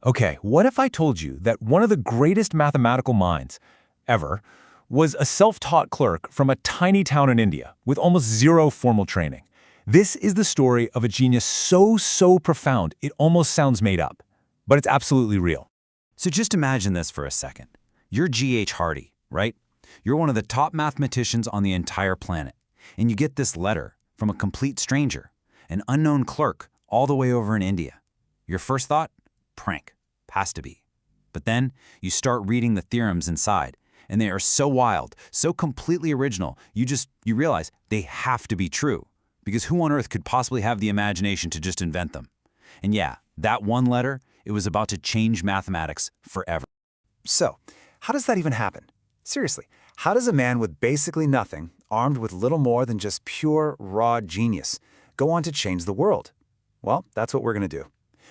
Okay, what if I told you that one of the greatest mathematical minds ever was a self-taught clerk from a tiny town in India with almost zero formal training? This is the story of a genius so profound it almost sounds made up, but it's absolutely real. So just imagine this for a second. You're G.H. Hardy, right? You're one of the top mathematicians on the entire planet, and you get this letter from a complete stranger, an unknown clerk all the way over in India. Your first thought? Prank. Has to be. But then you start reading the theorems inside, and they are so wild, so completely original, you realize they have to be true, because who on earth could possibly have the imagination to just invent them? And yeah, that one letter, it was about to change mathematics forever. So, how does that even happen? Seriously, how does a man with basically nothing, armed with little more than just pure, raw genius, go on to change the world? Well, that's what we're going to do.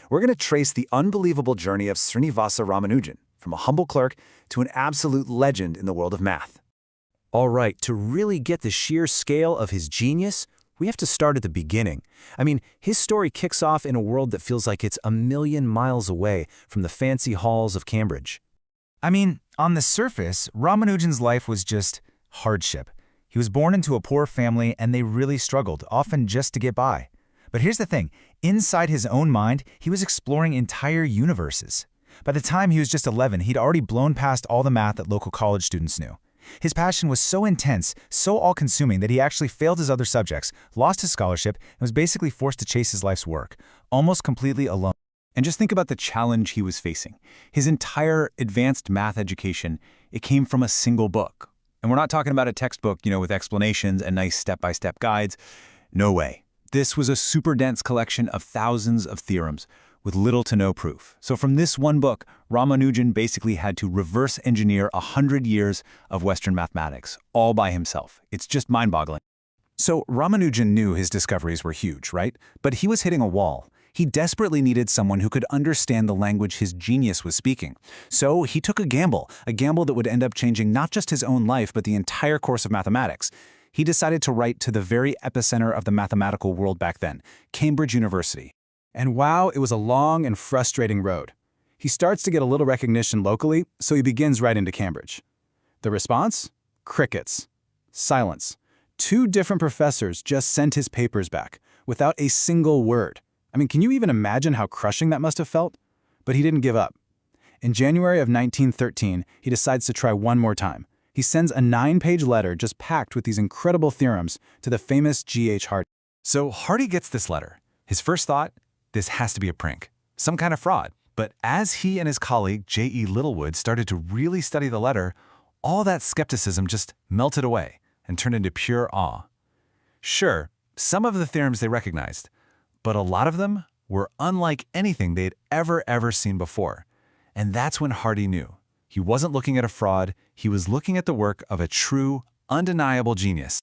We're going to trace the unbelievable journey of Srinivasa Ramanujan, from a humble clerk to an absolute legend in the world of math. All right, to really get the sheer scale of his genius, we have to start at the beginning. I mean, his story kicks off in a world that feels like it's a million miles away from the fancy halls of Cambridge. I mean, on the surface, Ramanujan's life was just hardship. He was born into a poor family and they really struggled, often just to get by. But here's the thing, inside his own mind, he was exploring entire universes. By the time he was just 11, he'd already blown past all the math that local college students knew. His passion was so intense, so all-consuming that he actually failed his other subjects, lost his scholarship, and was basically forced to chase his life's work, almost completely alone. And just think about the challenge he was facing. His entire advanced math education, it came from a single book. And we're not talking about a textbook, with explanations and nice step-by-step guides. No way. This was a super dense collection of thousands of theorems with little to no proof. So from this one book, Ramanujan basically had to reverse engineer 100 years of Western mathematics, all by himself. It's just mind-boggling. So Ramanujan knew his discoveries were huge, right? But he was hitting a wall. He desperately needed someone who could understand the language his genius was speaking. So he took a gamble that would end up changing not just his own life, but the entire course of mathematics. He decided to write to the very epicenter of the mathematical world back then, Cambridge University. And wow, it was a long and frustrating road. He starts to get a little recognition locally, so he begins right into Cambridge. The response? Crickets. Silence. 2 different professors just sent his papers back, without a single word. I mean, can you even imagine how crushing that must have felt? But he didn't give up. In January of 1913, he decides to try one more time. He sends a 9-page letter just packed with these incredible theorems to the famous G.H. Hardy. So Hardy gets this letter. His first thought, this has to be a prank, some kind of fraud. But as he and his colleague J.E. Littlewood started to really study the letter, all that skepticism just melted away and turned into pure awe. Sure, some of the theorems they recognized, but a lot of them were unlike anything they'd ever seen before. And that's when Hardy knew. He wasn't looking at a fraud, he was looking at the work of a true, undeniable genius.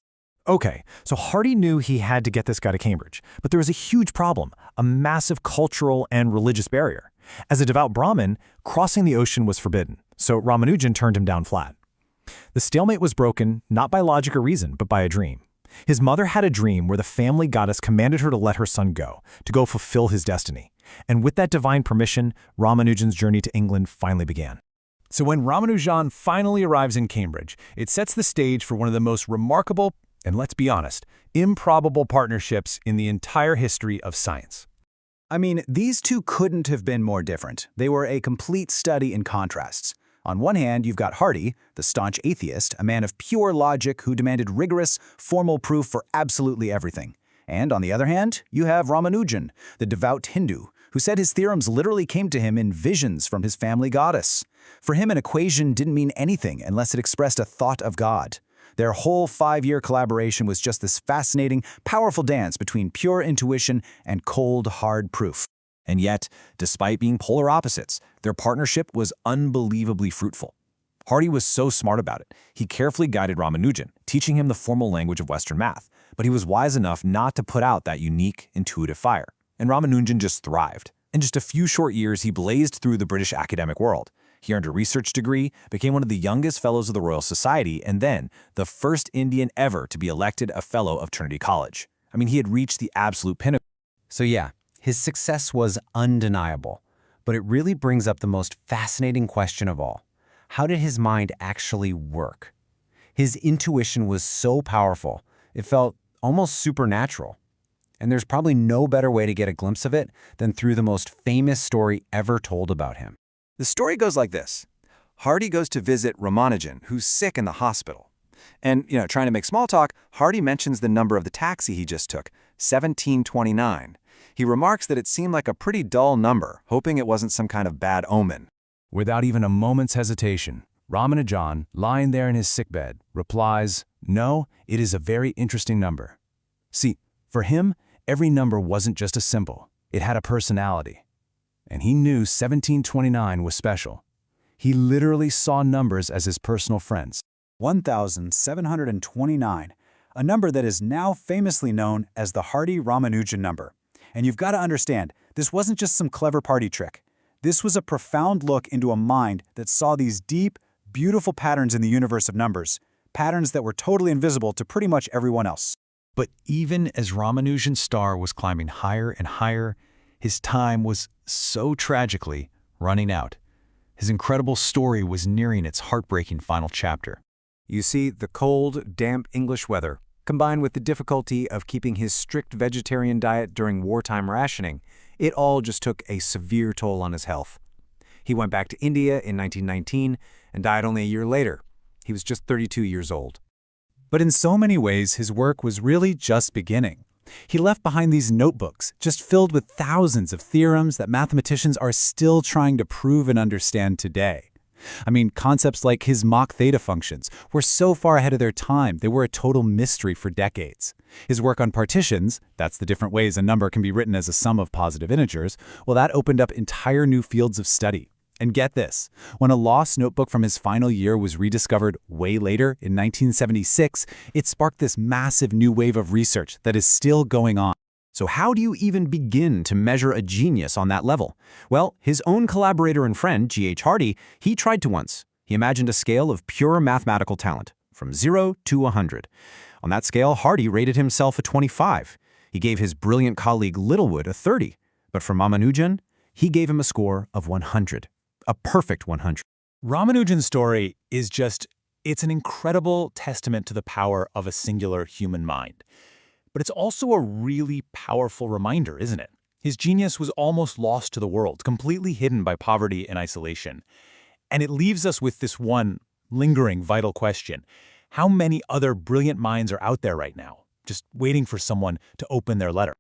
Okay, so Hardy knew he had to get this guy to Cambridge, but there was a huge problem, a massive cultural and religious barrier. As a devout Brahmin, crossing the ocean was forbidden, so Ramanujan turned him down flat. The stalemate was broken, not by logic or reason, but by a dream. His mother had a dream where the family goddess commanded her to let her son go, to go fulfill his destiny. And with that divine permission, Ramanujan's journey to England finally began. So when Ramanujan finally arrives in Cambridge, it sets the stage for one of the most remarkable, and let's be honest, improbable partnerships in the entire history of science. I mean, these two couldn't have been more different. They were a complete study in contrasts. On one hand, you've got Hardy, the staunch atheist, a man of pure logic who demanded rigorous, formal proof for absolutely everything. And on the other hand, you have Ramanujan, the devout Hindu, who said his theorems literally came to him in visions from his family goddess. For him, an equation didn't mean anything unless it expressed a thought of God. Their whole 5-year collaboration was just this fascinating, powerful dance between pure intuition and cold, hard proof. And yet, despite being polar opposites, their partnership was unbelievably fruitful. Hardy was so smart about it. He carefully guided Ramanujan, teaching him the formal language of Western math, but he was wise enough not to put out that unique, intuitive fire. And Ramanujan just thrived. In just a few short years, he blazed through the British academic world. He earned a research degree, became one of the youngest fellows of the Royal Society, and then the first Indian ever to be elected a fellow of Trinity College. I mean, he had reached the absolute pinnacle. So yeah, his success was undeniable. But it really brings up the most fascinating question of all. How did his mind actually work? His intuition was so powerful, it felt almost supernatural. And there's probably no better way to get a glimpse of it than through the most famous story ever told about him. The story goes like this. Hardy goes to visit Ramanujan, who's sick in the hospital. And, trying to make small talk, Hardy mentions the number of the taxi he just took, 1729. He remarks that it seemed like a pretty dull number, hoping it wasn't some kind of bad omen. Without even a moment's hesitation, Ramanujan, lying there in his sickbed, replies, "No, it is a very interesting number." See, for him, every number wasn't just a symbol. It had a personality. And he knew 1729 was special. He literally saw numbers as his personal friends. 1,729, a number that is now famously known as the Hardy-Ramanujan number. And you've got to understand, this wasn't just some clever party trick. This was a profound look into a mind that saw these deep, beautiful patterns in the universe of numbers, patterns that were totally invisible to pretty much everyone else. But even as Ramanujan's star was climbing higher and higher, his time was so tragically running out. His incredible story was nearing its heartbreaking final chapter. You see, the cold, damp English weather, combined with the difficulty of keeping his strict vegetarian diet during wartime rationing, it all just took a severe toll on his health. He went back to India in 1919 and died only a year later. He was just 32 years old. But in so many ways, his work was really just beginning. He left behind these notebooks, just filled with thousands of theorems that mathematicians are still trying to prove and understand today. I mean, concepts like his Mach theta functions were so far ahead of their time, they were a total mystery for decades. His work on partitions, that's the different ways a number can be written as a sum of positive integers, well, that opened up entire new fields of study. And get this, when a lost notebook from his final year was rediscovered way later in 1976, it sparked this massive new wave of research that is still going on. So how do you even begin to measure a genius on that level? Well, his own collaborator and friend, G.H. Hardy, he tried to once. He imagined a scale of pure mathematical talent, from 0 to 100. On that scale, Hardy rated himself a 25. He gave his brilliant colleague Littlewood a 30. But for Ramanujan, he gave him a score of 100. A perfect 100. Ramanujan's story is it's an incredible testament to the power of a singular human mind. But it's also a really powerful reminder, isn't it? His genius was almost lost to the world, completely hidden by poverty and isolation. And it leaves us with this one lingering, vital question. How many other brilliant minds are out there right now, just waiting for someone to open their letter?